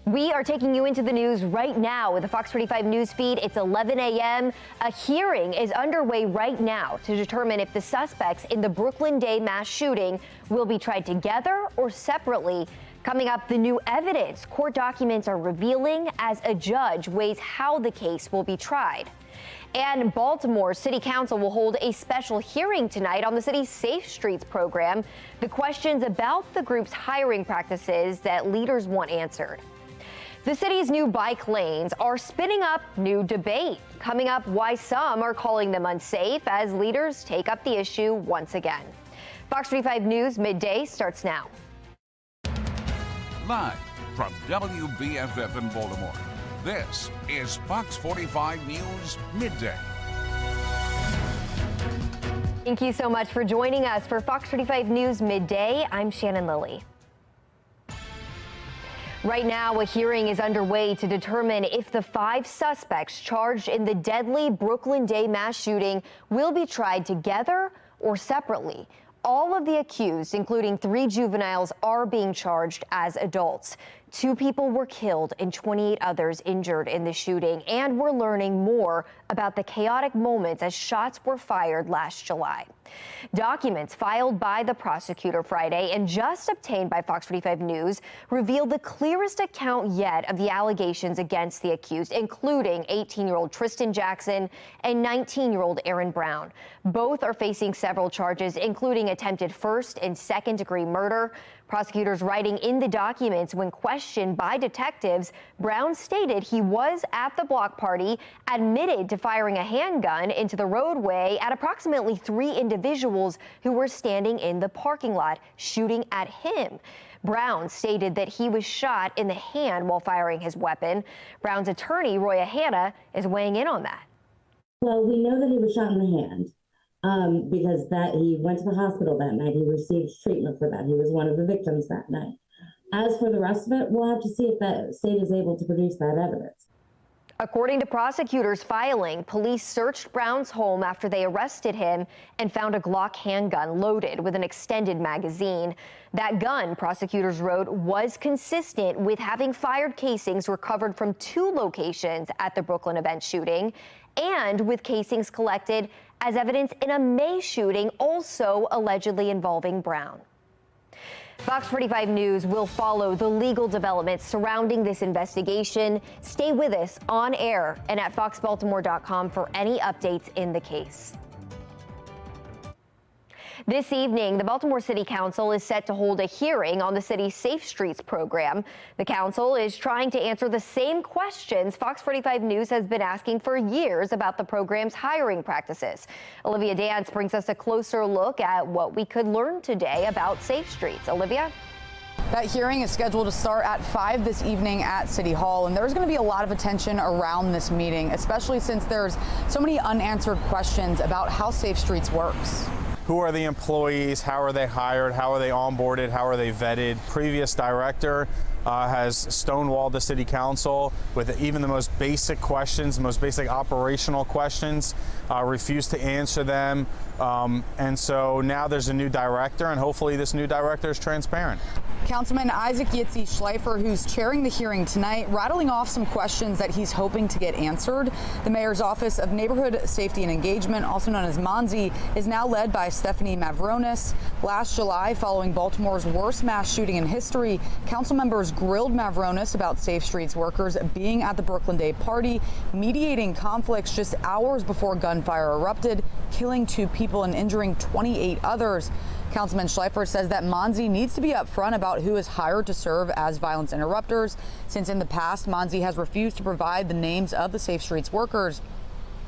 We are taking you into the news right now with the Fox 45 news feed. It's 11 a.m. A hearing is underway right now to determine if the suspects in the Brooklyn Day mass shooting will be tried together or separately. Coming up, the new evidence court documents are revealing as a judge weighs how the case will be tried. And Baltimore City Council will hold a special hearing tonight on the city's Safe Streets program. The questions about the group's hiring practices that leaders want answered. The city's new bike lanes are spinning up new debate. Coming up, why some are calling them unsafe as leaders take up the issue once again. Fox 45 News Midday starts now. Live from WBFF in Baltimore, this is Fox 45 News Midday. Thank you so much for joining us for Fox 45 News Midday. I'm Shannon Lilly. Right now, a hearing is underway to determine if the 5 suspects charged in the deadly Brooklyn Day mass shooting will be tried together or separately. All of the accused, including 3 juveniles, are being charged as adults. 2 people were killed and 28 others injured in the shooting, and we're learning more about the chaotic moments as shots were fired last July. Documents filed by the prosecutor Friday and just obtained by Fox 45 News reveal the clearest account yet of the allegations against the accused, including 18-year-old Tristan Jackson and 19-year-old Aaron Brown. Both are facing several charges, including attempted first and second-degree murder. Prosecutors writing in the documents when questioned by detectives, Brown stated he was at the block party, admitted to firing a handgun into the roadway at approximately 3 individuals who were standing in the parking lot, shooting at him. Brown stated that he was shot in the hand while firing his weapon. Brown's attorney, Roya Hanna, is weighing in on that. Well, we know that he was shot in the hand. Because he went to the hospital that night. He received treatment for that. He was one of the victims that night. As for the rest of it, we'll have to see if the state is able to produce that evidence. According to prosecutors filing, police searched Brown's home after they arrested him and found a Glock handgun loaded with an extended magazine. That gun, prosecutors wrote, was consistent with having fired casings recovered from 2 locations at the Brooklyn event shooting and with casings collected as evidence in a May shooting also allegedly involving Brown. Fox 45 News will follow the legal developments surrounding this investigation. Stay with us on air and at foxbaltimore.com for any updates in the case. This evening, the Baltimore City Council is set to hold a hearing on the city's Safe Streets program. The council is trying to answer the same questions Fox 45 News has been asking for years about the program's hiring practices. Olivia Dance brings us a closer look at what we could learn today about Safe Streets. Olivia? That hearing is scheduled to start at 5 this evening at City Hall, and there's going to be a lot of attention around this meeting, especially since there's so many unanswered questions about how Safe Streets works. Who are the employees? How are they hired? How are they onboarded? How are they vetted? Previous director has stonewalled the city council with even the most basic questions, the most basic operational questions, refused to answer them. And so now there's a new director, and hopefully this new director is transparent. Councilman Isaac Yitzi Schleifer, who's chairing the hearing tonight, rattling off some questions that he's hoping to get answered. The mayor's Office of Neighborhood Safety and Engagement, also known as MONSE, is now led by Stephanie Mavronis. Last July, following Baltimore's worst mass shooting in history, council members grilled Mavronis about Safe Streets workers being at the Brooklyn Day party, mediating conflicts just hours before gunfire erupted, killing 2 people and injuring 28 others. Councilman Schleifer says that MONSE needs to be upfront about who is hired to serve as violence interrupters, since in the past, MONSE has refused to provide the names of the Safe Streets workers.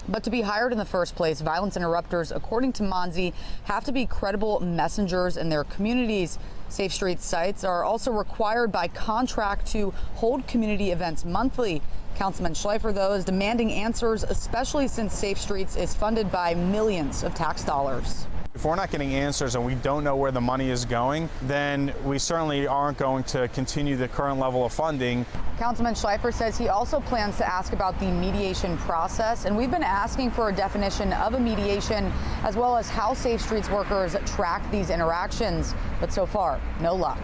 But to be hired in the first place, violence interrupters, according to MONSE, have to be credible messengers in their communities. Safe Streets sites are also required by contract to hold community events monthly. Councilman Schleifer, though, is demanding answers, especially since Safe Streets is funded by millions of tax dollars. If we're not getting answers and we don't know where the money is going, then we certainly aren't going to continue the current level of funding. Councilman Schleifer says he also plans to ask about the mediation process, and we've been asking for a definition of a mediation as well as how Safe Streets workers track these interactions, but so far, no luck.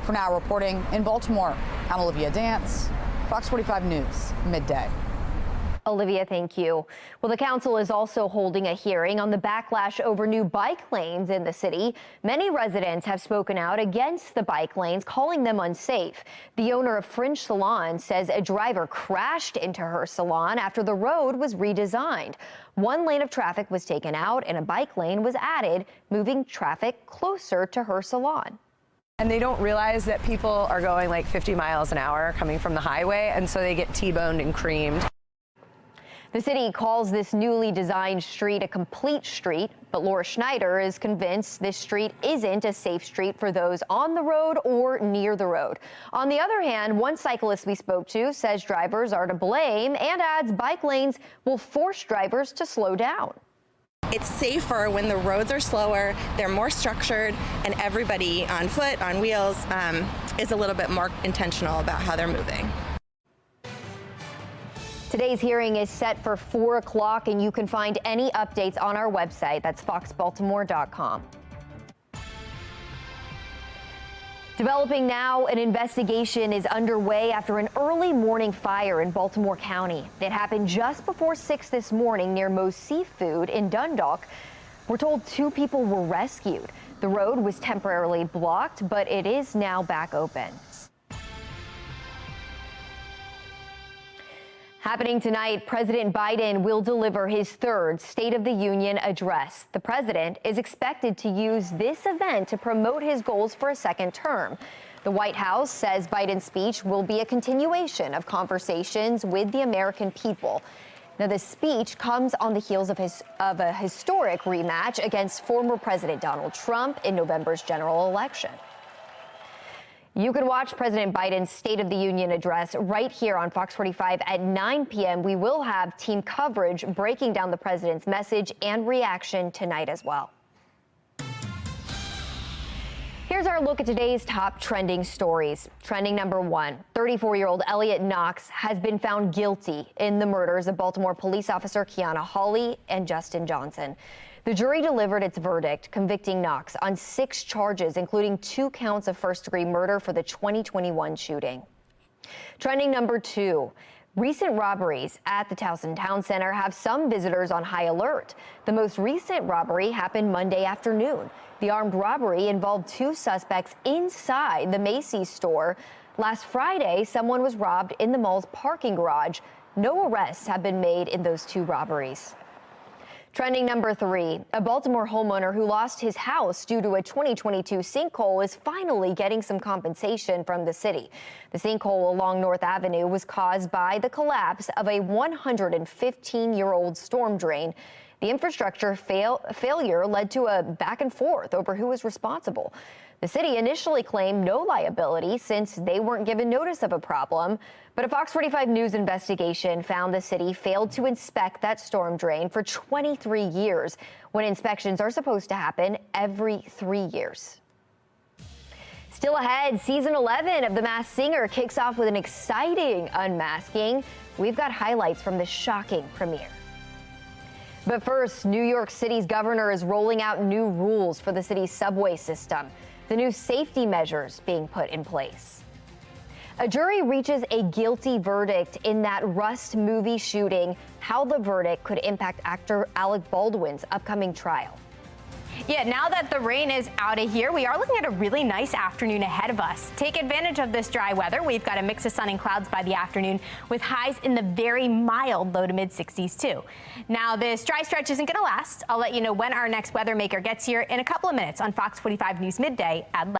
For now, reporting in Baltimore, I'm Olivia Dance, Fox 45 News, Midday. Olivia, thank you. Well, the council is also holding a hearing on the backlash over new bike lanes in the city. Many residents have spoken out against the bike lanes, calling them unsafe. The owner of Fringe Salon says a driver crashed into her salon after the road was redesigned. One lane of traffic was taken out and a bike lane was added, moving traffic closer to her salon. And they don't realize that people are going like 50 miles an hour coming from the highway, and so they get T-boned and creamed. The city calls this newly designed street a complete street, but Laura Schneider is convinced this street isn't a safe street for those on the road or near the road. On the other hand, one cyclist we spoke to says drivers are to blame and adds bike lanes will force drivers to slow down. It's safer when the roads are slower, they're more structured, and everybody on foot, on wheels, is a little bit more intentional about how they're moving. Today's hearing is set for 4 o'clock, and you can find any updates on our website. That's foxbaltimore.com. Developing now, an investigation is underway after an early morning fire in Baltimore County. It happened just before 6 this morning near Moe's Seafood in Dundalk. We're told 2 people were rescued. The road was temporarily blocked, but it is now back open. Happening tonight, President Biden will deliver his 3rd State of the Union address. The president is expected to use this event to promote his goals for a 2nd term. The White House says Biden's speech will be a continuation of conversations with the American people. Now, this speech comes on the heels of a historic rematch against former President Donald Trump in November's general election. You can watch President Biden's State of the Union address right here on Fox 45 at 9 p.m. We will have team coverage breaking down the president's message and reaction tonight as well. Here's our look at today's top trending stories. Trending number 1, 34-year-old Elliot Knox has been found guilty in the murders of Baltimore police officer Kiana Hawley and Justin Johnson. The jury delivered its verdict, convicting Knox on 6 charges, including 2 counts of first-degree murder for the 2021 shooting. Trending number 2, recent robberies at the Towson Town Center have some visitors on high alert. The most recent robbery happened Monday afternoon. The armed robbery involved 2 suspects inside the Macy's store. Last Friday, someone was robbed in the mall's parking garage. No arrests have been made in those 2 robberies. Trending number 3, a Baltimore homeowner who lost his house due to a 2022 sinkhole is finally getting some compensation from the city. The sinkhole along North Avenue was caused by the collapse of a 115-year-old storm drain. The infrastructure failure led to a back and forth over who was responsible. The city initially claimed no liability since they weren't given notice of a problem, but a Fox 45 News investigation found the city failed to inspect that storm drain for 23 years, when inspections are supposed to happen every 3 years. Still ahead, season 11 of The Masked Singer kicks off with an exciting unmasking. We've got highlights from the shocking premiere. But first, New York City's governor is rolling out new rules for the city's subway system. The new safety measures being put in place. A jury reaches a guilty verdict in that Rust movie shooting. How the verdict could impact actor Alec Baldwin's upcoming trial. Yeah, now that the rain is out of here, we are looking at a really nice afternoon ahead of us. Take advantage of this dry weather. We've got a mix of sun and clouds by the afternoon with highs in the very mild low to mid 60s too. Now this dry stretch isn't going to last. I'll let you know when our next weather maker gets here in a couple of minutes on Fox 45 News Midday at 11.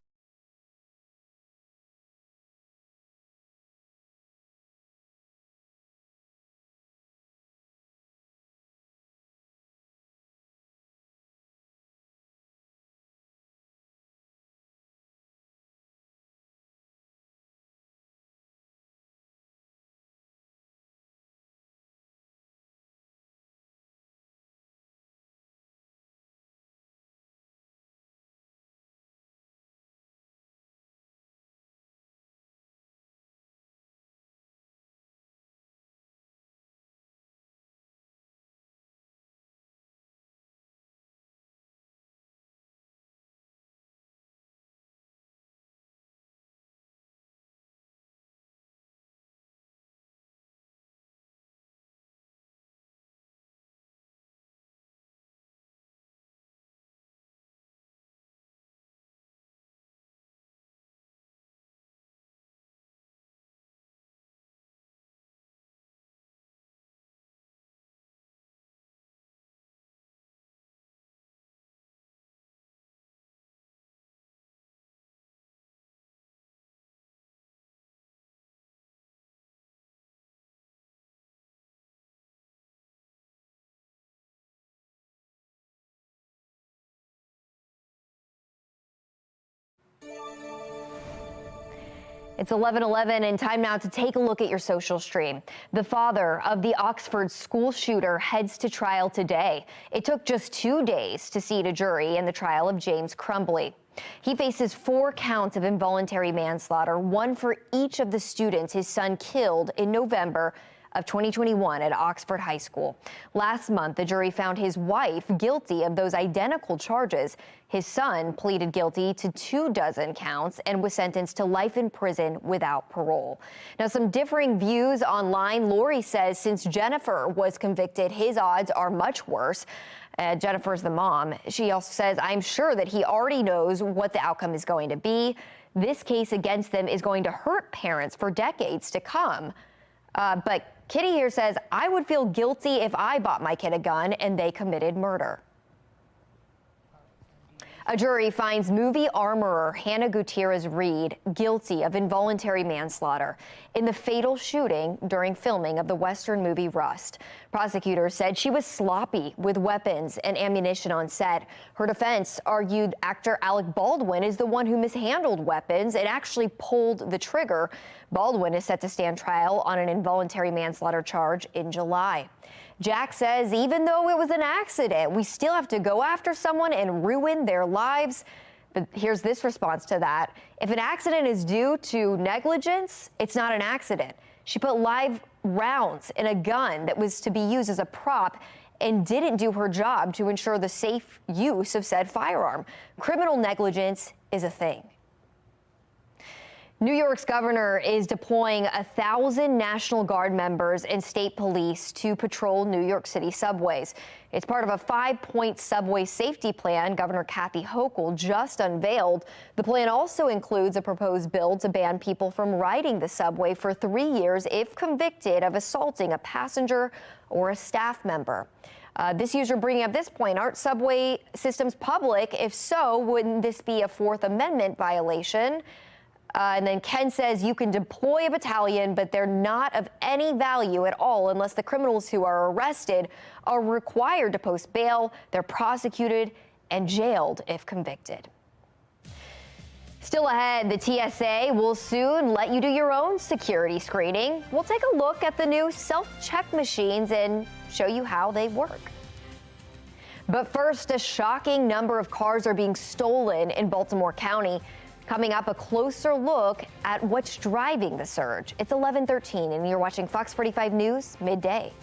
It's 11:11 and time now to take a look at your social stream. The father of the Oxford school shooter heads to trial today. It took just 2 days to seat a jury in the trial of James Crumbley. He faces 4 counts of involuntary manslaughter, one for each of the students his son killed in November of 2021 at Oxford High School. Last month, the jury found his wife guilty of those identical charges. His son pleaded guilty to 24 counts and was sentenced to life in prison without parole. Now, some differing views online. Lori says since Jennifer was convicted, his odds are much worse. Jennifer's the mom. She also says, I'm sure that he already knows what the outcome is going to be. This case against them is going to hurt parents for decades to come. But Kitty here says, I would feel guilty if I bought my kid a gun and they committed murder. A jury finds movie armorer Hannah Gutierrez-Reed guilty of involuntary manslaughter in the fatal shooting during filming of the Western movie Rust. Prosecutors said she was sloppy with weapons and ammunition on set. Her defense argued actor Alec Baldwin is the one who mishandled weapons and actually pulled the trigger. Baldwin is set to stand trial on an involuntary manslaughter charge in July. Jack says even though it was an accident, we still have to go after someone and ruin their lives. But here's this response to that. If an accident is due to negligence, it's not an accident. She put live rounds in a gun that was to be used as a prop and didn't do her job to ensure the safe use of said firearm. Criminal negligence is a thing. New York's governor is deploying 1,000 National Guard members and state police to patrol New York City subways. It's part of a 5-point subway safety plan Governor Kathy Hochul just unveiled. The plan also includes a proposed bill to ban people from riding the subway for 3 years if convicted of assaulting a passenger or a staff member. This user bringing up this point, aren't subway systems public? If so, wouldn't this be a Fourth Amendment violation? And then Ken says you can deploy a battalion, but they're not of any value at all unless the criminals who are arrested are required to post bail, they're prosecuted and jailed if convicted. Still ahead, the TSA will soon let you do your own security screening. We'll take a look at the new self-check machines and show you how they work. But first, a shocking number of cars are being stolen in Baltimore County. Coming up, a closer look at what's driving the surge. It's 11:13 and you're watching Fox 45 News Midday.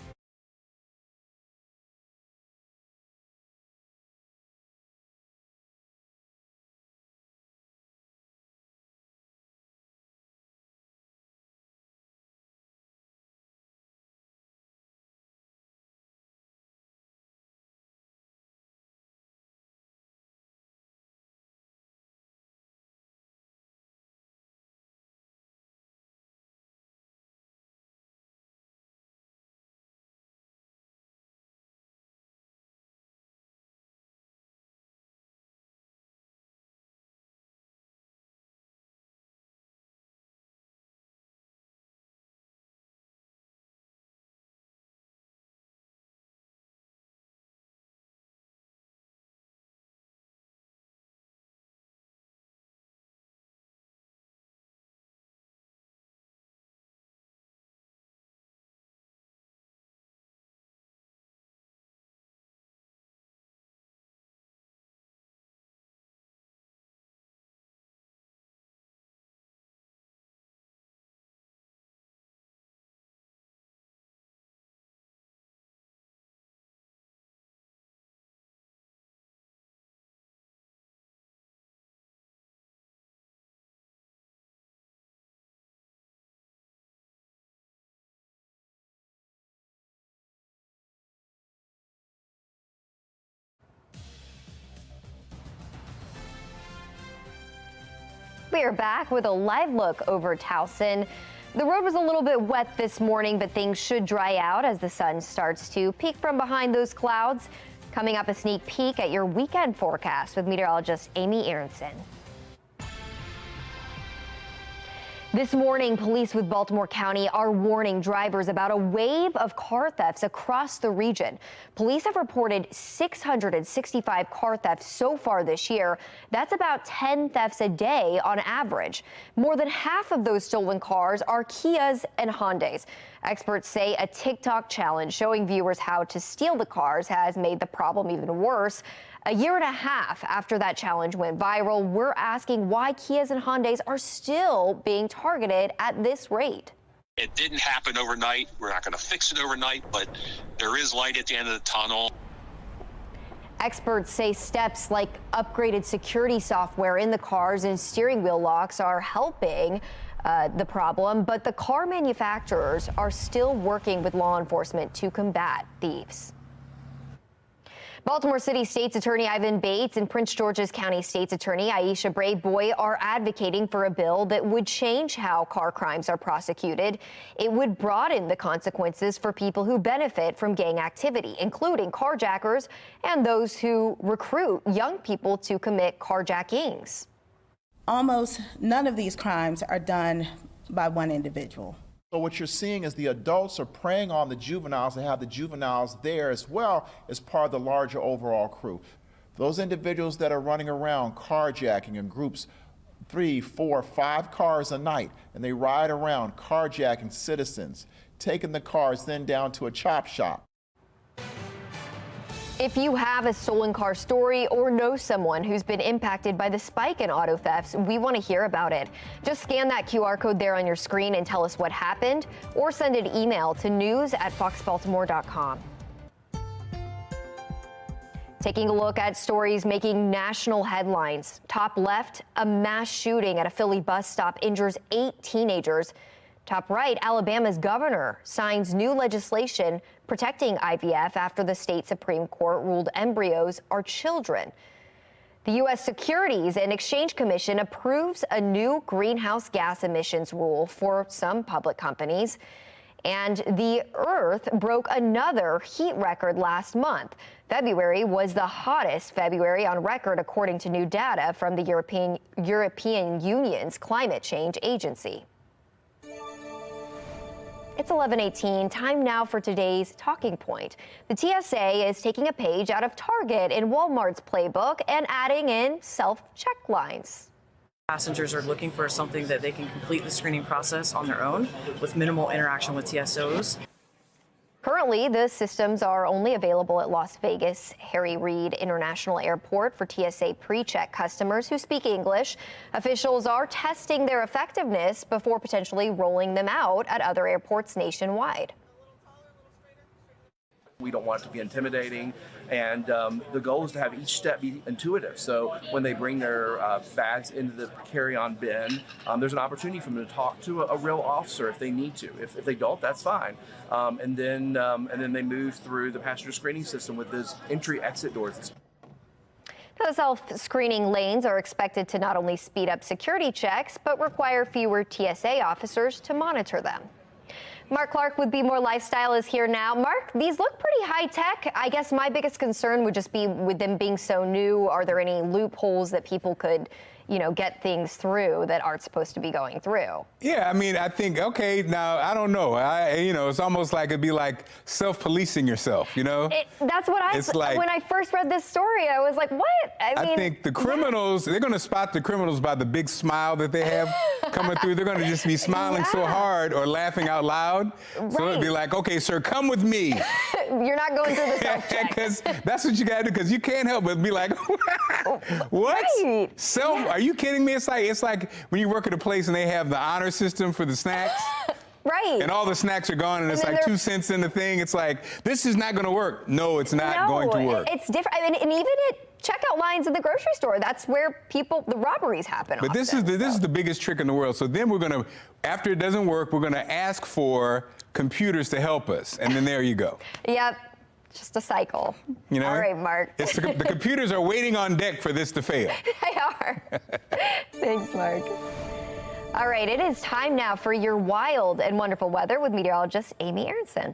We are back with a live look over Towson. The road was a little bit wet this morning, but things should dry out as the sun starts to peek from behind those clouds. Coming up, a sneak peek at your weekend forecast with meteorologist Amy Aronson. This morning, police with Baltimore County are warning drivers about a wave of car thefts across the region. Police have reported 665 car thefts so far this year. That's about 10 thefts a day on average. More than half of those stolen cars are Kias and Hyundais. Experts say a TikTok challenge showing viewers how to steal the cars has made the problem even worse. A year and a half after that challenge went viral, we're asking why Kias and Hyundais are still being targeted at this rate. It didn't happen overnight. We're not going to fix it overnight, but there is light at the end of the tunnel. Experts say steps like upgraded security software in the cars and steering wheel locks are helping the problem, but the car manufacturers are still working with law enforcement to combat thieves. Baltimore City State's Attorney Ivan Bates and Prince George's County State's Attorney Aisha Brayboy are advocating for a bill that would change how car crimes are prosecuted. It would broaden the consequences for people who benefit from gang activity, including carjackers and those who recruit young people to commit carjackings. Almost none of these crimes are done by one individual. So what you're seeing is the adults are preying on the juveniles and have the juveniles there as well as part of the larger overall crew. Those individuals that are running around carjacking in groups 3, 4, 5 cars a night, and they ride around carjacking citizens, taking the cars then down to a chop shop. If you have a stolen car story or know someone who's been impacted by the spike in auto thefts, we want to hear about it. Just scan that QR code there on your screen and tell us what happened, or send an email to news@foxbaltimore.com. Taking a look at stories making national headlines. Top left, a mass shooting at a Philly bus stop injures 8 teenagers. Top right, Alabama's governor signs new legislation protecting IVF after the state Supreme Court ruled embryos are children. The U.S. Securities and Exchange Commission approves a new greenhouse gas emissions rule for some public companies. And the Earth broke another heat record last month. February was the hottest February on record, according to new data from the European Union's Climate Change Agency. It's 11:18. Time now for today's talking point. The TSA is taking a page out of Target and Walmart's playbook and adding in self-check lines. Passengers are looking for something that they can complete the screening process on their own with minimal interaction with TSOs. Currently, the systems are only available at Las Vegas Harry Reid International Airport for TSA pre-check customers who speak English. Officials are testing their effectiveness before potentially rolling them out at other airports nationwide. We don't want it to be intimidating, and the goal is to have each step be intuitive. So when they bring their bags into the carry-on bin, there's an opportunity for them to talk to a real officer if they need to. If they don't, that's fine. And then they move through the passenger screening system with those entry-exit doors. The self-screening lanes are expected to not only speed up security checks, but require fewer TSA officers to monitor them. Mark Clark with Be More Lifestyle is here now. Mark, these look pretty high tech. I guess my biggest concern would just be with them being so new. Are there any loopholes that people could, get things through that aren't supposed to be going through? Yeah, I mean, I think, okay, now, I don't know. It's almost like it'd be like self-policing yourself, That's what when I first read this story, I was like, what? I think the criminals, they're going to spot the criminals by the big smile that they have coming through. They're going to just be smiling so hard or laughing out loud. Right. So it'd be like, okay, sir, come with me. You're not going through the self-check. Because that's what you got to do, because you can't help but be like, what? Right. Are you kidding me? It's like when you work at a place and they have the honor system for the snacks. Right. And all the snacks are gone, and it's like 2 cents in the thing. It's like, this is not going to work. No, it's not going to work. It's different. I mean, and even at checkout lines in the grocery store, that's where the robberies happen. But this is the biggest trick in the world. So then we're going to, after it doesn't work, we're going to ask for computers to help us. And then there you go. Yep. Just a cycle. All right, Mark. The computers are waiting on deck for this to fail. They are. Thanks, Mark. All right, it is time now for your wild and wonderful weather with meteorologist Amy Aronson.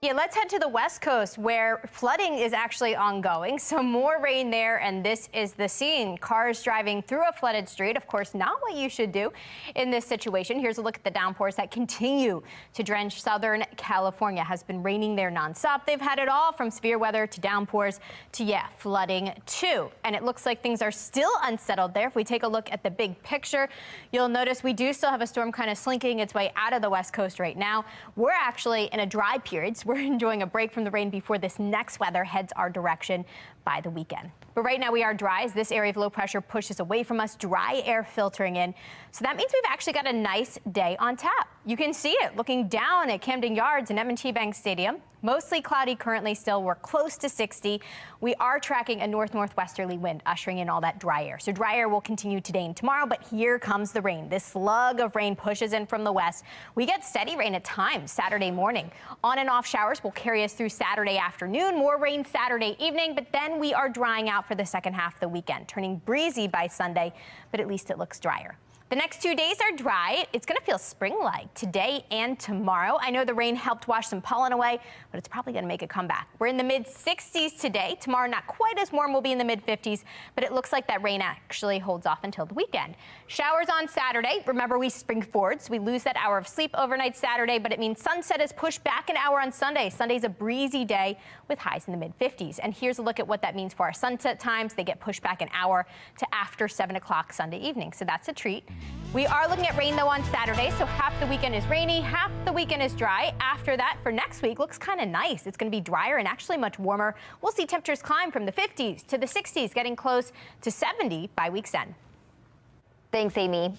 Yeah, let's head to the West Coast where flooding is actually ongoing. So more rain there, and this is the scene. Cars driving through a flooded street. Of course, not what you should do in this situation. Here's a look at the downpours that continue to drench Southern California. Has been raining there nonstop. They've had it all from severe weather to downpours to, flooding too. And it looks like things are still unsettled there. If we take a look at the big picture, you'll notice we do still have a storm kind of slinking its way out of the West Coast right now. We're actually in a dry period. So we're enjoying a break from the rain before this next weather heads our direction by the weekend. But right now we are dry as this area of low pressure pushes away from us, dry air filtering in. So that means we've actually got a nice day on tap. You can see it looking down at Camden Yards and M&T Bank Stadium. Mostly cloudy currently still. We're close to 60. We are tracking a north-northwesterly wind ushering in all that dry air. So dry air will continue today and tomorrow, but here comes the rain. This slug of rain pushes in from the west. We get steady rain at times Saturday morning. On and off showers will carry us through Saturday afternoon. More rain Saturday evening, but then we are drying out for the second half of the weekend, turning breezy by Sunday, but at least it looks drier. The next 2 days are dry. It's going to feel spring-like today and tomorrow. I know the rain helped wash some pollen away, but it's probably going to make a comeback. We're in the mid-60s today. Tomorrow, not quite as warm. We'll be in the mid-50s, but it looks like that rain actually holds off until the weekend. Showers on Saturday. Remember, we spring forward, so we lose that hour of sleep overnight Saturday, but it means sunset is pushed back an hour on Sunday. Sunday's a breezy day with highs in the mid-50s. And here's a look at what that means for our sunset times. They get pushed back an hour to after 7 o'clock Sunday evening, so that's a treat. We are looking at rain, though, on Saturday, so half the weekend is rainy, half the weekend is dry. After that, for next week, looks kind of nice. It's going to be drier and actually much warmer. We'll see temperatures climb from the 50s to the 60s, getting close to 70 by week's end. Thanks, Amy.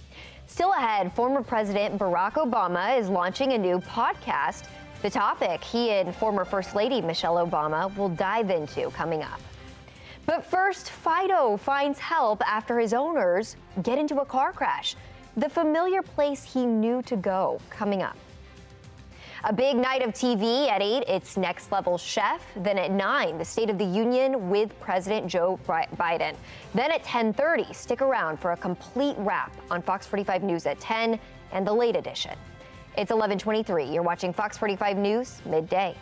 Still ahead, former President Barack Obama is launching a new podcast. The topic he and former First Lady Michelle Obama will dive into coming up. But first, Fido finds help after his owners get into a car crash. The familiar place he knew to go, coming up. A big night of TV at 8, it's Next Level Chef. Then at 9, the State of the Union with President Joe Biden. Then at 10:30, stick around for a complete wrap on Fox 45 News at 10 and the late edition. It's 11:23. You're watching Fox 45 News Midday.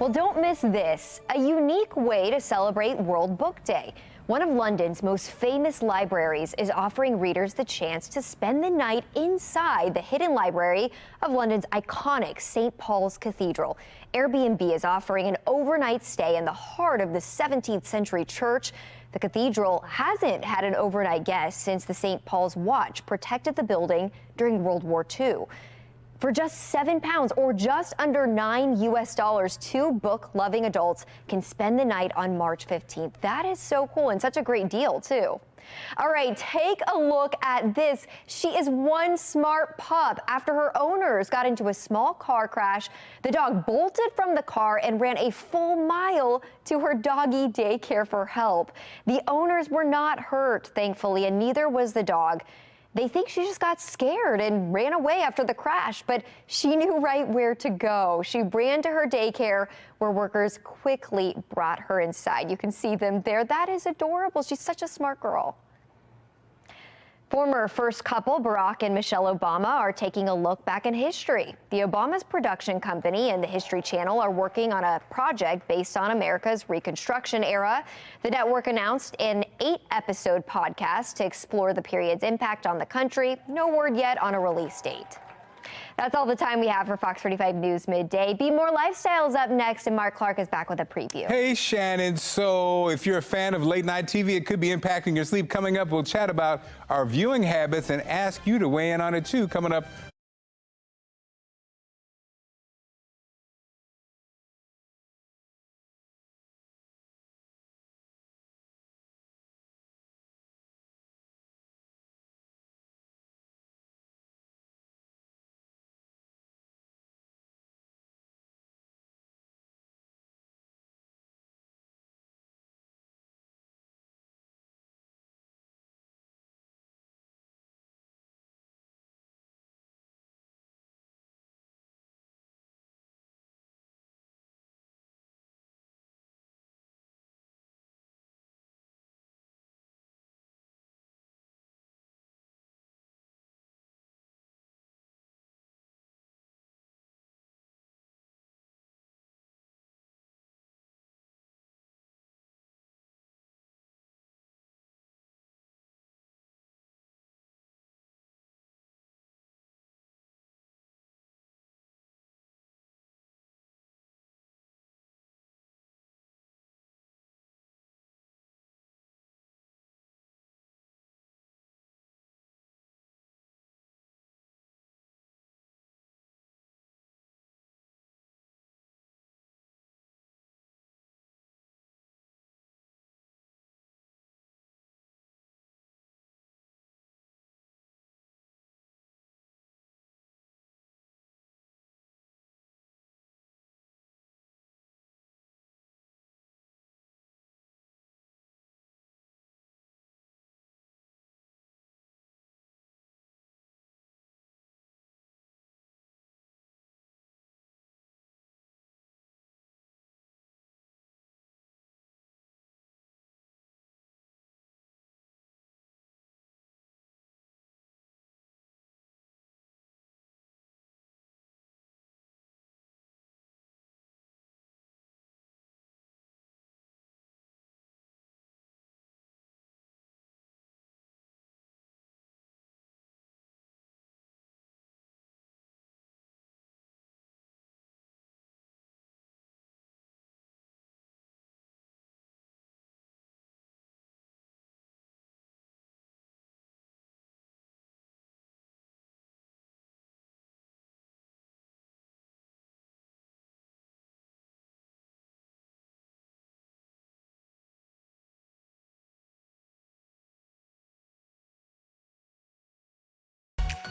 Well, don't miss this, a unique way to celebrate World Book Day. One of London's most famous libraries is offering readers the chance to spend the night inside the hidden library of London's iconic St. Paul's Cathedral. Airbnb is offering an overnight stay in the heart of the 17th century church. The cathedral hasn't had an overnight guest since the St. Paul's Watch protected the building during World War II. For just £7 or just under $9 US, two book-loving adults can spend the night on March 15th. That is so cool and such a great deal, too. All right, take a look at this. She is one smart pup. After her owners got into a small car crash, the dog bolted from the car and ran a full mile to her doggy daycare for help. The owners were not hurt, thankfully, and neither was the dog. They think she just got scared and ran away after the crash, but she knew right where to go. She ran to her daycare, where workers quickly brought her inside. You can see them there. That is adorable. She's such a smart girl. Former first couple Barack and Michelle Obama are taking a look back in history. The Obamas production company and the History Channel are working on a project based on America's Reconstruction era. The network announced an 8-episode podcast to explore the period's impact on the country. No word yet on a release date. That's all the time we have for Fox 45 News Midday. Be More Lifestyles up next, and Mark Clark is back with a preview. Hey, Shannon. So if you're a fan of late night TV, it could be impacting your sleep. Coming up, we'll chat about our viewing habits and ask you to weigh in on it, too. Coming up.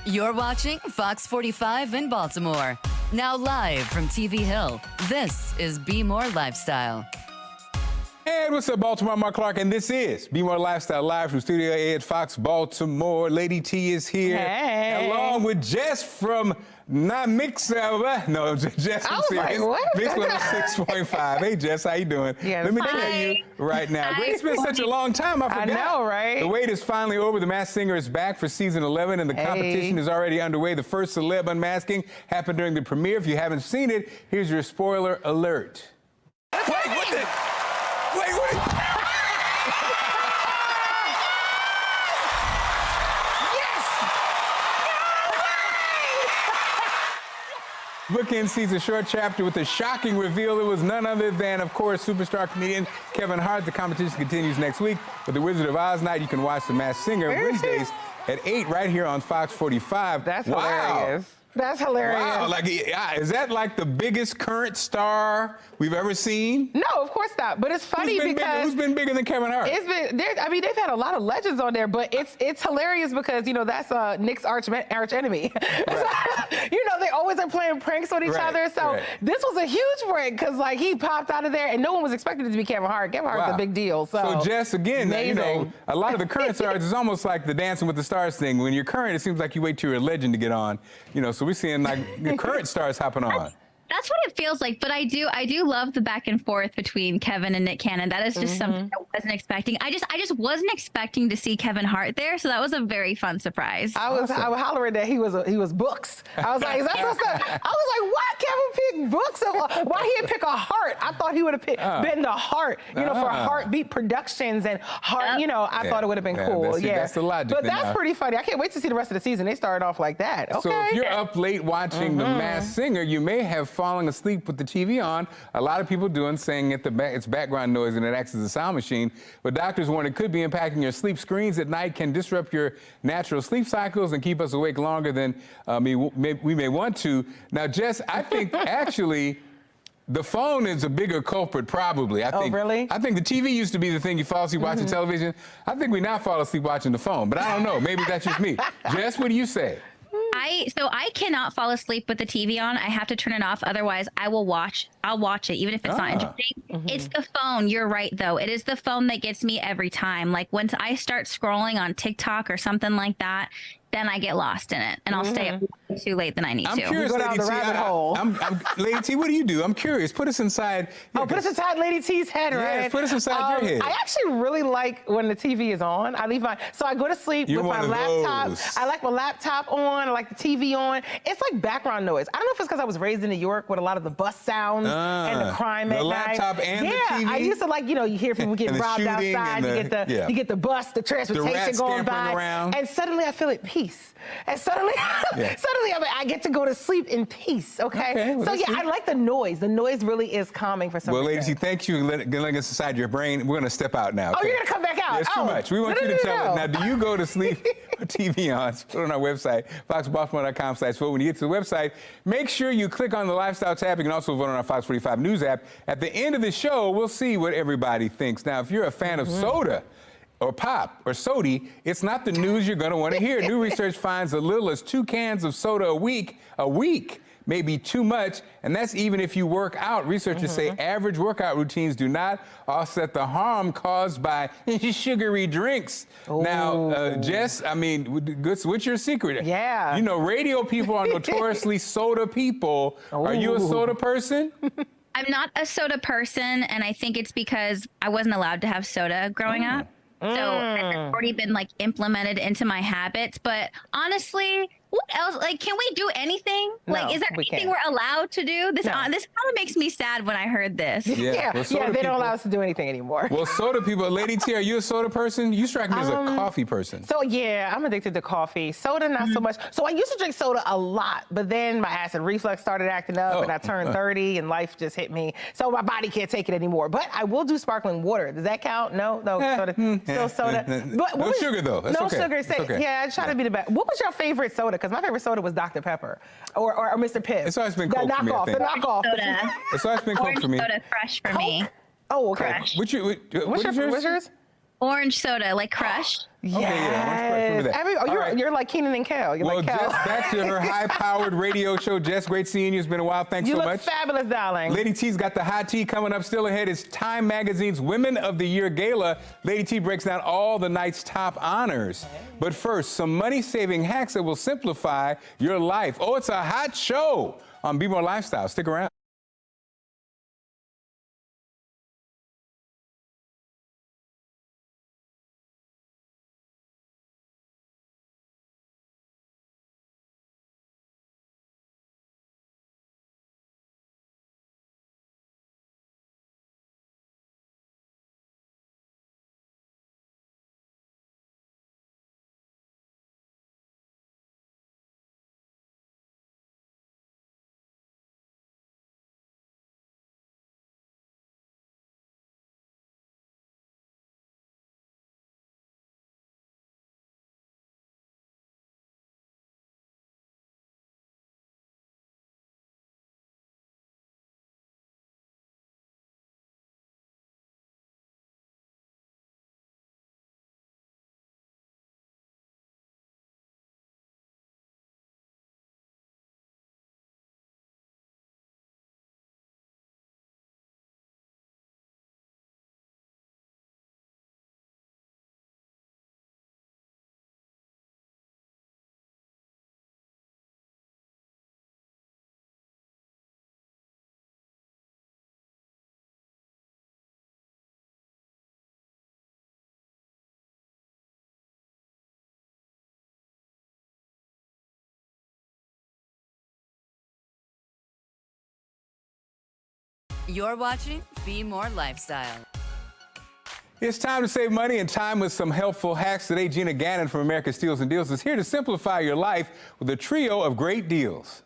You're watching Fox 45 in Baltimore. Now live from TV Hill, this is Be More Lifestyle. And what's up, Baltimore? Mark Clark, and this is Be More Lifestyle live from Studio A at Fox Baltimore. Lady T is here, along with Jess from Jess from like, what? Mix 106.5. Hey, Jess, how you doing? Yeah, let me tell you right now. It's been such a long time, I forgot. I know, right? The wait is finally over. The Masked Singer is back for season 11, and the competition is already underway. The first celeb unmasking happened during the premiere. If you haven't seen it, here's your spoiler alert. Wait, what the? Wait, what? Bookend sees a short chapter with a shocking reveal. It was none other than, of course, superstar comedian Kevin Hart. The competition continues next week with the Wizard of Oz night. You can watch The Masked Singer Wednesdays at 8 right here on Fox 45. That's hilarious. That's hilarious. Wow, like, is that like the biggest current star we've ever seen? No, of course not. But it's funny because who's been bigger than Kevin Hart? It's been I mean, they've had a lot of legends on there, but it's hilarious because that's Nick's arch enemy. Right. So, they always are playing pranks on each other. So this was a huge prank because he popped out of there and no one was expecting it to be Kevin Hart. Kevin Hart's a big deal. So Jess, again, a lot of the current stars is almost like the Dancing with the Stars thing. When you're current, it seems like you wait till you're a legend to get on. So we're seeing like the current stars hopping on. That's what it feels like, but I do love the back and forth between Kevin and Nick Cannon. That is just something I wasn't expecting. I just wasn't expecting to see Kevin Hart there, so that was a very fun surprise. I was hollering that he was books. I was like, is that what's up? I was like, why Kevin pick books? Why he didn't pick a Hart? I thought he would have been the Hart, for Heartbeat Productions and Hart. I thought it would have been cool. That's the logic. But that's pretty funny. I can't wait to see the rest of the season. They started off like that. Okay. So if you're up late watching The Masked Singer, you may have falling asleep with the TV on. A lot of people saying it's background noise and it acts as a sound machine. But doctors warn it could be impacting your sleep. Screens at night can disrupt your natural sleep cycles and keep us awake longer than we may want to. Now, Jess, I think actually the phone is a bigger culprit, probably. Really? I think the TV used to be the thing you fall asleep watching television. I think we now fall asleep watching the phone, but I don't know. Maybe that's just me. Jess, what do you say? I cannot fall asleep with the TV on. I have to turn it off. Otherwise, I'll watch it, even if it's not interesting. It's the phone. You're right, though. It is the phone that gets me every time. Like, once I start scrolling on TikTok or something like that, then I get lost in it, and I'll stay up too late than I need to. I'm curious, you go down the rabbit hole. Lady T, what do you do? I'm curious. Put us inside. Put us inside Lady T's head, right? Yeah, put us inside your head. I actually really like when the TV is on. So I go to sleep with my laptop. I like my laptop on. I like the TV on. It's like background noise. I don't know if it's because I was raised in New York with a lot of the bus sounds and the crime at night. The laptop and the TV? I used to like, you hear people getting robbed outside. You get the bus, the transportation going by. Around. And suddenly I feel at peace. And suddenly I get to go to sleep in peace, okay? So I like the noise. The noise really is calming for some reason. Well, ladies, thank you for letting us inside your brain. We're going to step out now. Oh, you're going to come back out? It's too much. We want you to tell us. Now, do you go to sleep with TV on? Put it on our website, foxbaltimore.com/vote. When you get to the website, make sure you click on the Lifestyle tab. You can also vote on our Fox 45 News app. At the end of the show, we'll see what everybody thinks. Now, if you're a fan of soda, or pop or sody, it's not the news you're going to want to hear. New research finds as little as 2 cans of soda a week may be too much, and that's even if you work out. Researchers say average workout routines do not offset the harm caused by sugary drinks. Now, Jess, what's your secret? Yeah. Radio people are notoriously soda people. Are you a soda person? I'm not a soda person, and I think it's because I wasn't allowed to have soda growing up. So it's already been implemented into my habits. But honestly, what else? Can we do anything? No, is there anything we're allowed to do? This kind of makes me sad when I heard this. Yeah, they don't allow us to do anything anymore. Well, soda people, Lady T, are you a soda person? You strike me as a coffee person. So I'm addicted to coffee. Soda, not so much. So I used to drink soda a lot, but then my acid reflux started acting up, and I turned 30, and life just hit me. So my body can't take it anymore. But I will do sparkling water. Does that count? No, soda. Still soda. But no sugar though. That's no okay. sugar. Okay. Yeah, I try to be the best. What was your favorite soda? Because my favorite soda was Dr. Pepper or Mr. Pibb. It's always been Coke for me, I think. The knockoff. Soda. It's always been Coke for me. Soda Crush for me. Oh, okay. Crush. What's yours? Orange soda, like Crush. Yes. You're like Keenan and Kel. You're like Kel. Jess, back to her high-powered radio show. Jess, great seeing you. It's been a while. Thanks so much. You look fabulous, darling. Lady T's got the hot tea coming up. Still ahead is Time Magazine's Women of the Year Gala. Lady T breaks down all the night's top honors. But first, some money-saving hacks that will simplify your life. Oh, it's a hot show on Be More Lifestyle. Stick around. You're watching Be More Lifestyle. It's time to save money and time with some helpful hacks. Today, Gina Gannon from America Steals and Deals is here to simplify your life with a trio of great deals.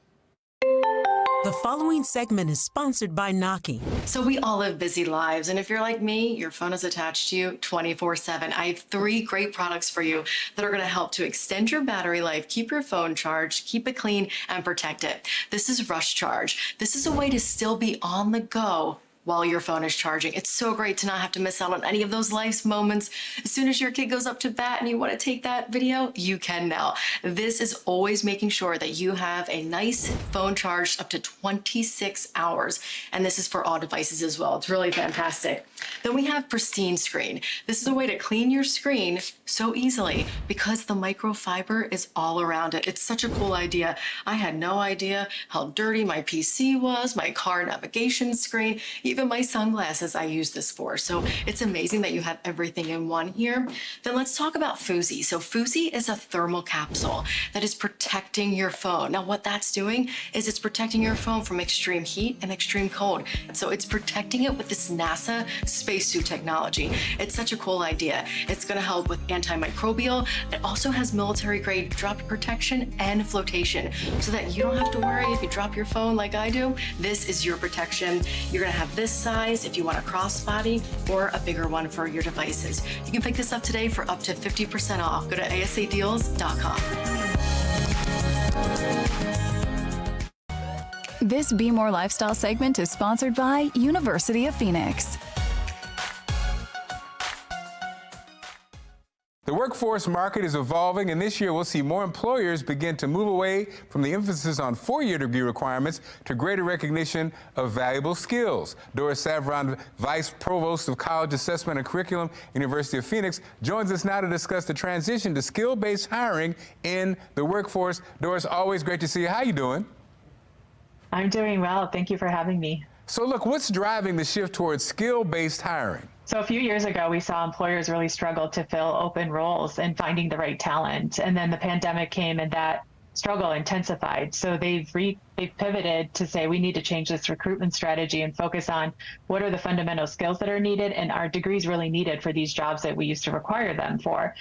The following segment is sponsored by Noki. So we all live busy lives, and if you're like me, your phone is attached to you 24/7. I have 3 great products for you that are going to help to extend your battery life, keep your phone charged, keep it clean, and protect it. This is Rush Charge. This is a way to still be on the go while your phone is charging. It's so great to not have to miss out on any of those life's moments. As soon as your kid goes up to bat and you want to take that video, you can now. This is always making sure that you have a nice phone charged up to 26 hours. And this is for all devices as well. It's really fantastic. Then we have Pristine Screen. This is a way to clean your screen so easily because the microfiber is all around it. It's such a cool idea. I had no idea how dirty my PC was, my car navigation screen, even my sunglasses I use this for. So it's amazing that you have everything in one here. Then let's talk about Fuzi. So Fuzi is a thermal capsule that is protecting your phone. Now what that's doing is it's protecting your phone from extreme heat and extreme cold. And so it's protecting it with this NASA spacesuit technology. It's such a cool idea. It's gonna help with antimicrobial. It also has military grade drop protection and flotation so that you don't have to worry if you drop your phone like I do. This is your protection. You're gonna have this size if you want a crossbody or a bigger one for your devices. You can pick this up today for up to 50% off. Go to asadeals.com. This Be More Lifestyle segment is sponsored by University of Phoenix. The workforce market is evolving, and this year we'll see more employers begin to move away from the emphasis on 4-year degree requirements to greater recognition of valuable skills. Doris Savron, Vice Provost of College Assessment and Curriculum, University of Phoenix, joins us now to discuss the transition to skill-based hiring in the workforce. Doris, always great to see you. How you doing? I'm doing well. Thank you for having me. So look, what's driving the shift towards skill-based hiring? So a few years ago, we saw employers really struggle to fill open roles and finding the right talent. And then the pandemic came and that struggle intensified. So they've pivoted to say we need to change this recruitment strategy and focus on what are the fundamental skills that are needed and are degrees really needed for these jobs that we used to require them for.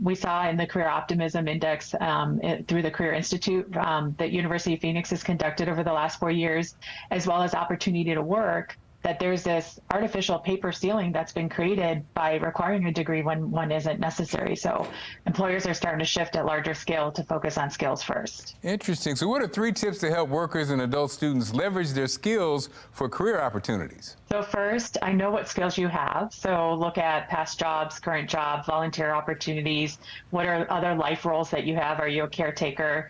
We saw in the Career Optimism Index through the Career Institute that University of Phoenix has conducted over the last 4 years, as well as Opportunity to Work, that there's this artificial paper ceiling that's been created by requiring a degree when one isn't necessary. So employers are starting to shift at larger scale to focus on skills first. Interesting. So what are 3 tips to help workers and adult students leverage their skills for career opportunities? So first, I know what skills you have. So look at past jobs, current job, volunteer opportunities. What are other life roles that you have? Are you a caretaker?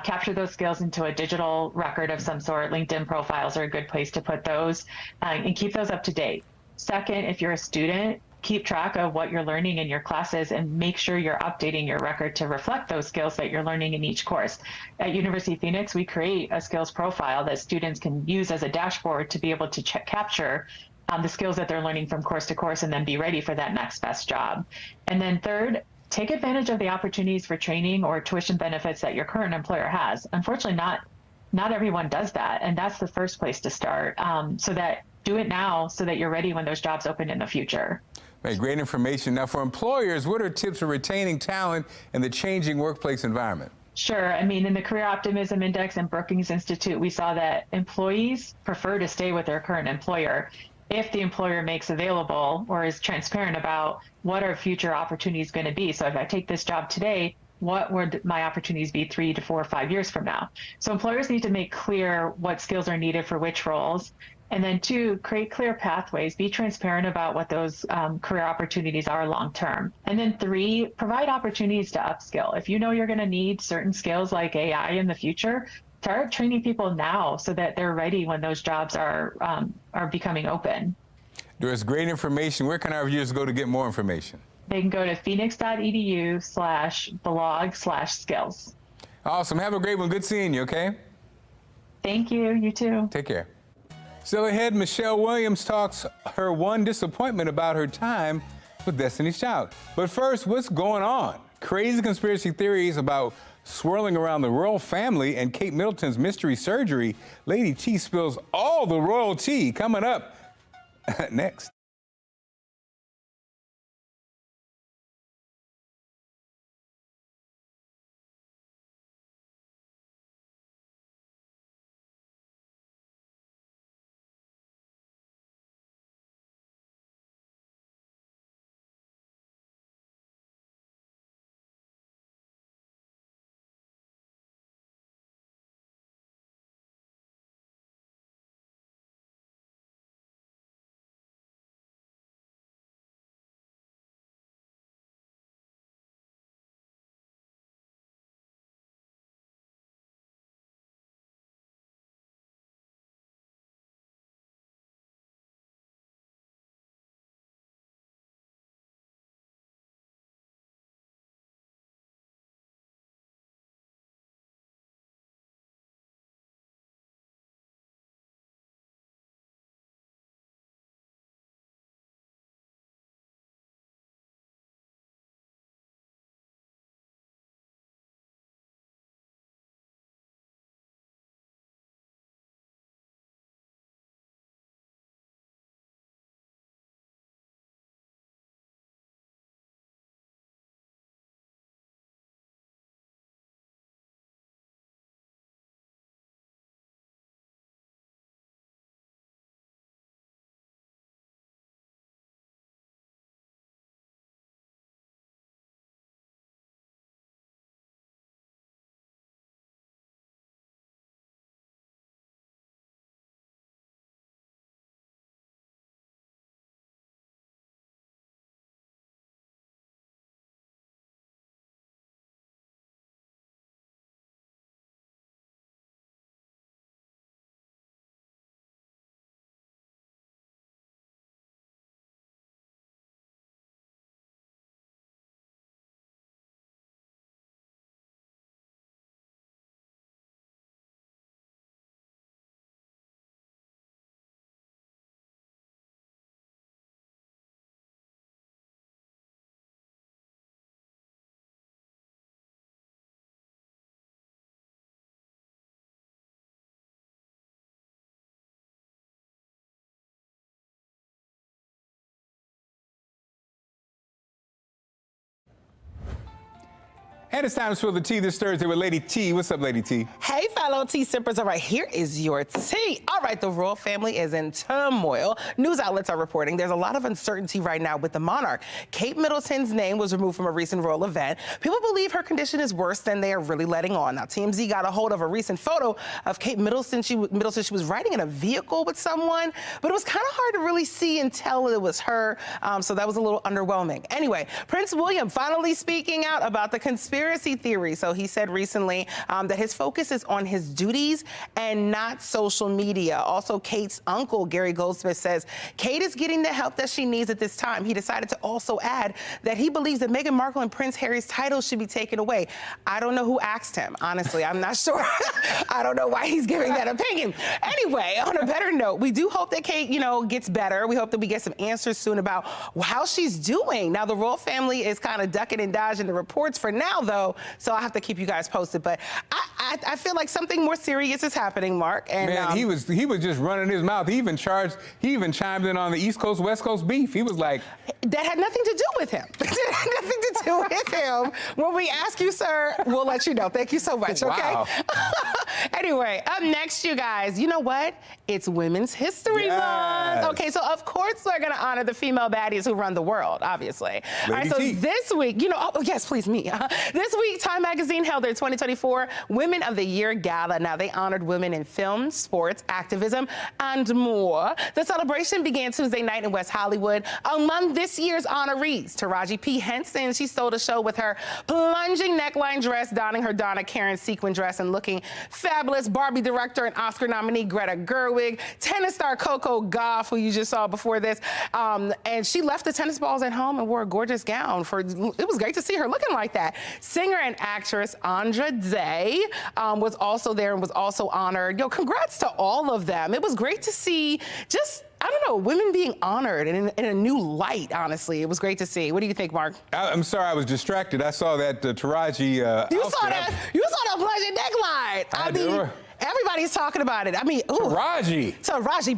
Capture those skills into a digital record of some sort. LinkedIn profiles are a good place to put those and keep those up to date. Second, if you're a student, keep track of what you're learning in your classes and make sure you're updating your record to reflect those skills that you're learning in each course. At University of Phoenix, we create a skills profile that students can use as a dashboard to be able to capture the skills that they're learning from course to course and then be ready for that next best job. And then third, take advantage of the opportunities for training or tuition benefits that your current employer has. Unfortunately, not everyone does that, and that's the first place to start. So that do it now so that you're ready when those jobs open in the future. Right, great information. Now, for employers, what are tips for retaining talent in the changing workplace environment? Sure. I mean, in the Career Optimism Index and Brookings Institute, we saw that employees prefer to stay with their current employer if the employer makes available or is transparent about what are future opportunities going to be. So if I take this job today, what would my opportunities be 3 to 4 or 5 years from now? So employers need to make clear what skills are needed for which roles. And then 2, create clear pathways, be transparent about what those career opportunities are long-term. And then 3, provide opportunities to upskill. If you know you're going to need certain skills like AI in the future, start training people now so that they're ready when those jobs are becoming open. There's great information. Where can our viewers go to get more information? They can go to phoenix.edu/blog/skills. Awesome. Have a great one. Good seeing you, okay? Thank you. You too. Take care. Still ahead, Michelle Williams talks her one disappointment about her time with Destiny's Child. But first, what's going on? Crazy conspiracy theories about swirling around the royal family and Kate Middleton's mystery surgery. Lady T spills all the royal tea. Coming up next. And it's time to spill the tea this Thursday with Lady T. What's up, Lady T? Hey, fellow tea sippers. All right, here is your tea. All right, the royal family is in turmoil. News outlets are reporting there's a lot of uncertainty right now with the monarch. Kate Middleton's name was removed from a recent royal event. People believe her condition is worse than they are really letting on. Now, TMZ got a hold of a recent photo of Kate Middleton. She was riding in a vehicle with someone, but it was kind of hard to really see and tell it was her, so that was a little underwhelming. Anyway, Prince William finally speaking out about the conspiracy theory. So he said recently that his focus is on his duties and not social media. Also, Kate's uncle, Gary Goldsmith, says Kate is getting the help that she needs at this time. He decided to also add that he believes that Meghan Markle and Prince Harry's titles should be taken away. I don't know who asked him. Honestly, I'm not sure. I don't know why he's giving that opinion. Anyway, on a better note, we do hope that Kate, gets better. We hope that we get some answers soon about how she's doing. Now, the royal family is kind of ducking and dodging the reports for now, though, so I'll have to keep you guys posted. But I feel like something more serious is happening, Mark. And man, he was just running his mouth. He even chimed in on the East Coast, West Coast beef. He was like, that had nothing to do with him. That had nothing to do with him. When we ask you, sir, we'll let you know. Thank you so much, okay? Wow. Anyway, up next, you guys, you know what? It's Women's History Month. Okay, so of course we're gonna honor the female baddies who run the world, obviously. All right, so this week, yes, please, me. This week, Time Magazine held their 2024 Women of the Year Gala. Now, they honored women in film, sports, activism, and more. The celebration began Tuesday night in West Hollywood. Among this year's honorees, Taraji P. Henson, she stole the show with her plunging neckline dress, donning her Donna Karan sequin dress and looking fabulous. Barbie director and Oscar nominee Greta Gerwig, tennis star Coco Gauff, who you just saw before this, and she left the tennis balls at home and wore a gorgeous gown. It was great to see her looking like that. Singer and actress Andra Day was also there and was also honored. Congrats to all of them. It was great to see just I don't know, women being honored in a new light, honestly. It was great to see. What do you think, Mark? I'm sorry, I was distracted. I saw that Taraji You saw that pleasure neckline. I mean, everybody's talking about it. I mean, ooh. Taraji,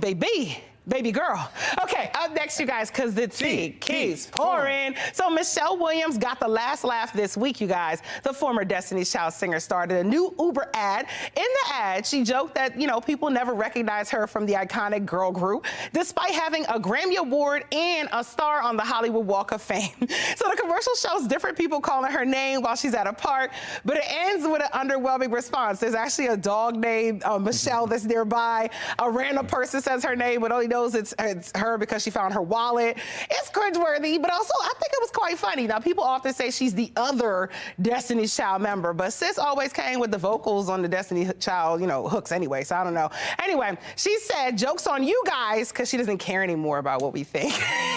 baby girl. Okay, up next, you guys, because the tea keeps pouring. So Michelle Williams got the last laugh this week, you guys. The former Destiny's Child singer started a new Uber ad. In the ad, she joked that, you know, people never recognize her from the iconic girl group, despite having a Grammy Award and a star on the Hollywood Walk of Fame. So the commercial shows different people calling her name while she's at a park, but it ends with an underwhelming response. There's actually a dog named Michelle that's nearby. A random person says her name, but only knows it's her because she found her wallet. It's cringeworthy, but also I think it was quite funny. Now, people often say she's the other Destiny's Child member, but sis always came with the vocals on the Destiny's Child, you know, hooks anyway, so I don't know. Anyway, she said, joke's on you guys, because she doesn't care anymore about what we think.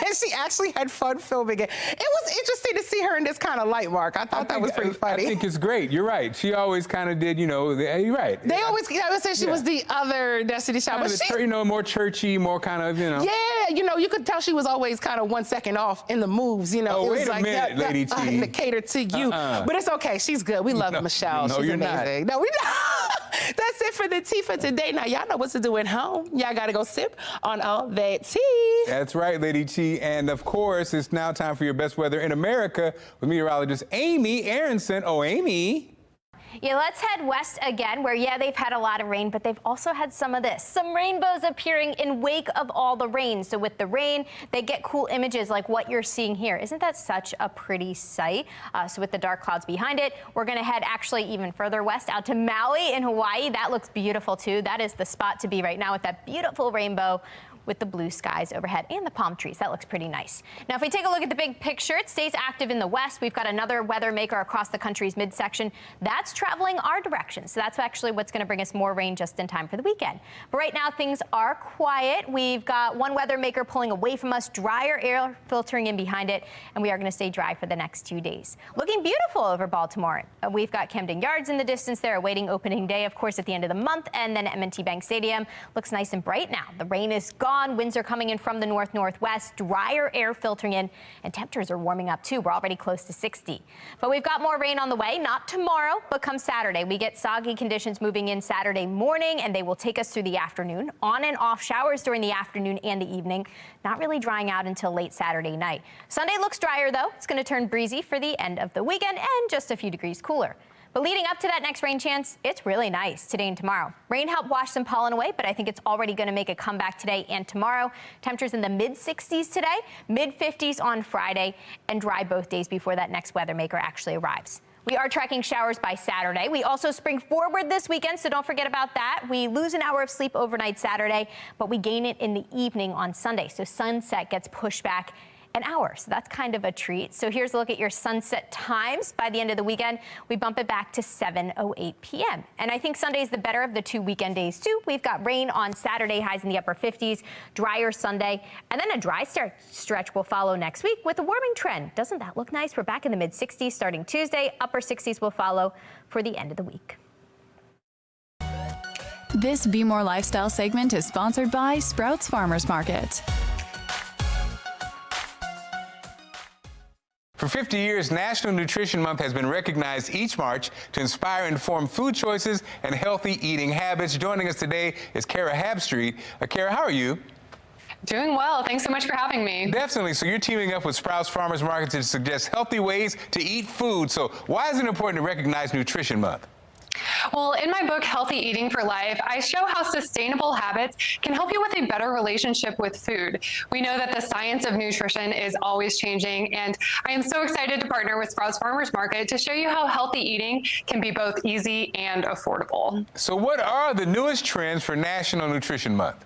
And she actually had fun filming it. It was interesting to see her in this kind of light, Mark. I thought that was pretty funny. I think it's great. You're right. She always kind of did, you know, you're right. They always say she was the other Destiny's Child, but she, you know, more churchy, more kind of, you know. Yeah, you know, you could tell she was always kind of 1 second off in the moves, you know. Oh, it was wait like, a minute, Lady T. To cater to you. But it's okay. She's good. We love Michelle. She's amazing. No, we not. That's it for the tea for today. Now, y'all know what to do at home. Y'all got to go sip on all that tea. That's right, Lady T. And, of course, it's now time for your best weather in America with meteorologist Amy Aronson. Oh, Amy. Yeah, let's head west again, where, yeah, they've had a lot of rain, but they've also had some of this. Some rainbows appearing in wake of all the rain. So with the rain, they get cool images like what you're seeing here. Isn't that such a pretty sight? So with the dark clouds behind it, we're going to head actually even further west out to Maui in Hawaii. That looks beautiful, too. That is the spot to be right now with that beautiful rainbow with the blue skies overhead and the palm trees. That looks pretty nice. Now, if we take a look at the big picture, it stays active in the west. We've got another weather maker across the country's midsection. That's traveling our direction. So that's actually what's going to bring us more rain just in time for the weekend. But right now, things are quiet. We've got one weather maker pulling away from us, drier air filtering in behind it, and we are going to stay dry for the next 2 days. Looking beautiful over Baltimore. We've got Camden Yards in the distance there, awaiting opening day, of course, at the end of the month, and then M&T Bank Stadium looks nice and bright now. The rain is gone. Winds are coming in from the north-northwest, drier air filtering in, and temperatures are warming up too. We're already close to 60. But we've got more rain on the way, not tomorrow, but come Saturday. We get soggy conditions moving in Saturday morning, and they will take us through the afternoon. On and off showers during the afternoon and the evening, not really drying out until late Saturday night. Sunday looks drier, though. It's going to turn breezy for the end of the weekend and just a few degrees cooler. But leading up to that next rain chance, it's really nice today and tomorrow. Rain helped wash some pollen away, but I think it's already going to make a comeback today and tomorrow. Temperatures in the mid-60s today, mid-50s on Friday, and dry both days before that next weather maker actually arrives. We are tracking showers by Saturday. We also spring forward this weekend, so don't forget about that. We lose an hour of sleep overnight Saturday, but we gain it in the evening on Sunday. So sunset gets pushed back an hour, so that's kind of a treat. So here's a look at your sunset times. By the end of the weekend, we bump it back to 7:08 p.m. And I think Sunday's the better of the 2 weekend days, too. We've got rain on Saturday, highs in the upper 50s, drier Sunday, and then a dry stretch will follow next week with a warming trend. Doesn't that look nice? We're back in the mid-60s starting Tuesday. Upper 60s will follow for the end of the week. This Be More Lifestyle segment is sponsored by Sprouts Farmers Market. For 50 years, National Nutrition Month has been recognized each March to inspire and inform food choices and healthy eating habits. Joining us today is Kara Habstreet. Kara, how are you? Doing well. Thanks so much for having me. Definitely. So you're teaming up with Sprouts Farmers Market to suggest healthy ways to eat food. So why is it important to recognize Nutrition Month? Well, in my book, Healthy Eating for Life, I show how sustainable habits can help you with a better relationship with food. We know that the science of nutrition is always changing, and I am so excited to partner with Sprouts Farmers Market to show you how healthy eating can be both easy and affordable. So what are the newest trends for National Nutrition Month?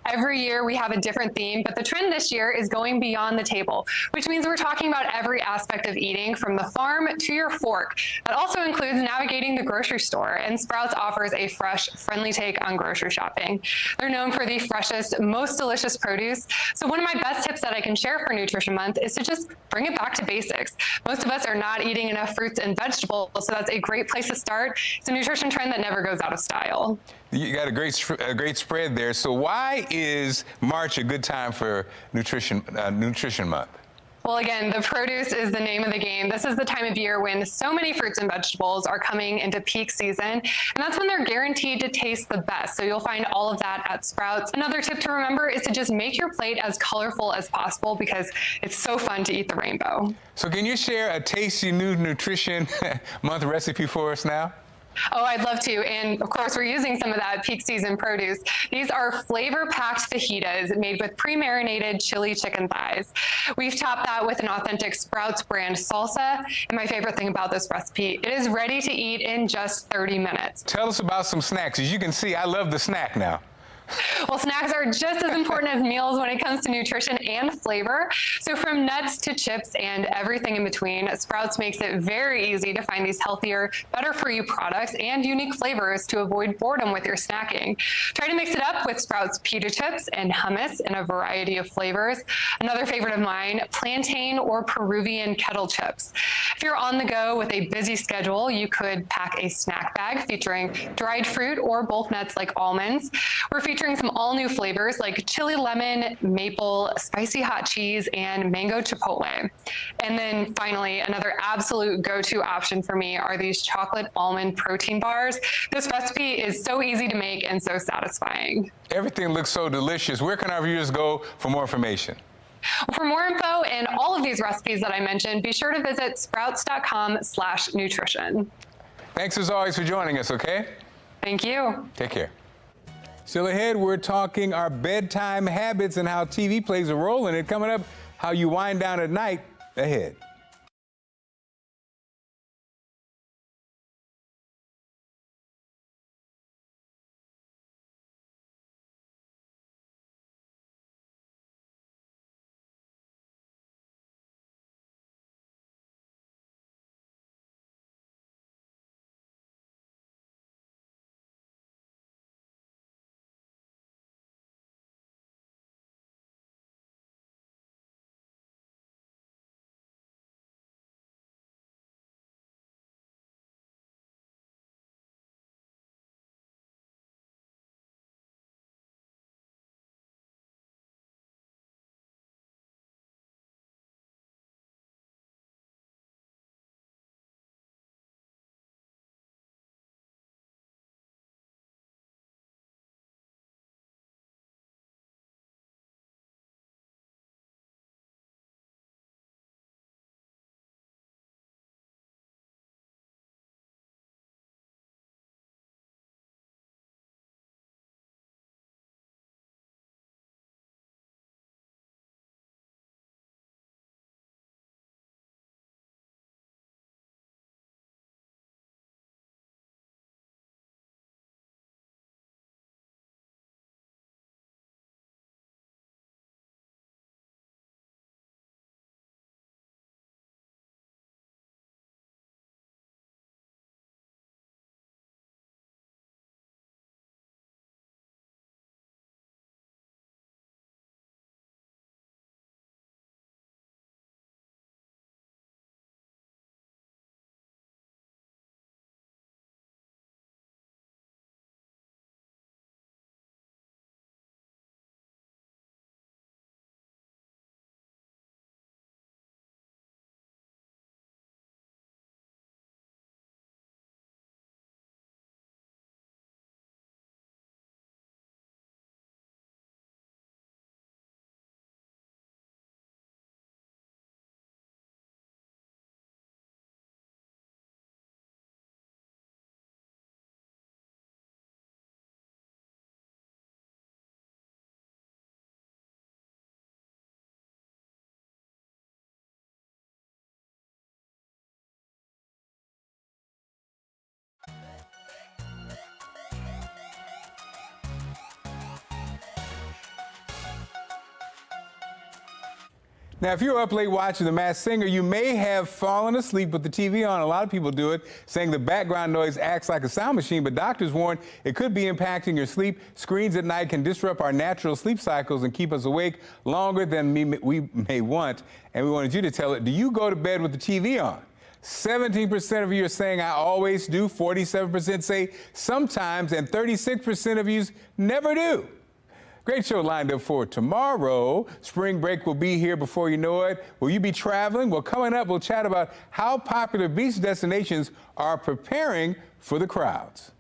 Every year we have a different theme, but the trend this year is going beyond the table, which means we're talking about every aspect of eating from the farm to your fork. That also includes navigating the grocery store, and Sprouts offers a fresh, friendly take on grocery shopping. They're known for the freshest, most delicious produce. So one of my best tips that I can share for Nutrition Month is to just bring it back to basics. Most of us are not eating enough fruits and vegetables, so that's a great place to start. It's a nutrition trend that never goes out of style. You got a great spread there. So why is March a good time for Nutrition Month? Well, again, the produce is the name of the game. This is the time of year when so many fruits and vegetables are coming into peak season, and that's when they're guaranteed to taste the best. So you'll find all of that at Sprouts. Another tip to remember is to just make your plate as colorful as possible because it's so fun to eat the rainbow. So can you share a tasty new Nutrition Month recipe for us now? Oh, I'd love to. And of course, we're using some of that peak season produce. These are flavor-packed fajitas made with pre-marinated chili chicken thighs. We've topped that with an authentic Sprouts brand salsa. And my favorite thing about this recipe, it is ready to eat in just 30 minutes. Tell us about some snacks. As you can see, I love the snack now. Well, snacks are just as important as meals when it comes to nutrition and flavor. So from nuts to chips and everything in between, Sprouts makes it very easy to find these healthier, better for you products and unique flavors to avoid boredom with your snacking. Try to mix it up with Sprouts pita chips and hummus in a variety of flavors. Another favorite of mine, plantain or Peruvian kettle chips. If you're on the go with a busy schedule, you could pack a snack bag featuring dried fruit or bulk nuts like almonds. We're featuring some all-new flavors like chili lemon, maple, spicy hot cheese, and mango chipotle. And then finally, another absolute go-to option for me are these chocolate almond protein bars. This recipe is so easy to make and so satisfying. Everything looks so delicious. Where can our viewers go for more information? For more info and all of these recipes that I mentioned, be sure to visit sprouts.com/nutrition. Thanks as always for joining us, okay? Thank you. Take care. Still ahead, we're talking our bedtime habits and how TV plays a role in it. Coming up, how you wind down at night. Ahead. Now, if you're up late watching The Masked Singer, you may have fallen asleep with the TV on. A lot of people do it, saying the background noise acts like a sound machine, but doctors warn it could be impacting your sleep. Screens at night can disrupt our natural sleep cycles and keep us awake longer than we may want. And we wanted you to tell it, do you go to bed with the TV on? 17% of you are saying I always do, 47% say sometimes, and 36% of you never do. Great show lined up for tomorrow. Spring break will be here before you know it. Will you be traveling? Well, coming up, we'll chat about how popular beach destinations are preparing for the crowds.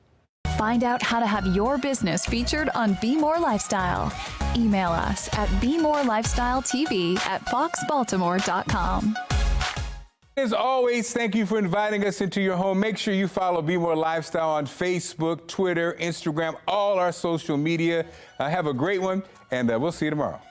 Find out how to have your business featured on Be More Lifestyle. Email us at BeMoreLifestyleTV@foxbaltimore.com. As always, thank you for inviting us into your home. Make sure you follow Be More Lifestyle on Facebook, Twitter, Instagram, all our social media. Have a great one, and we'll see you tomorrow.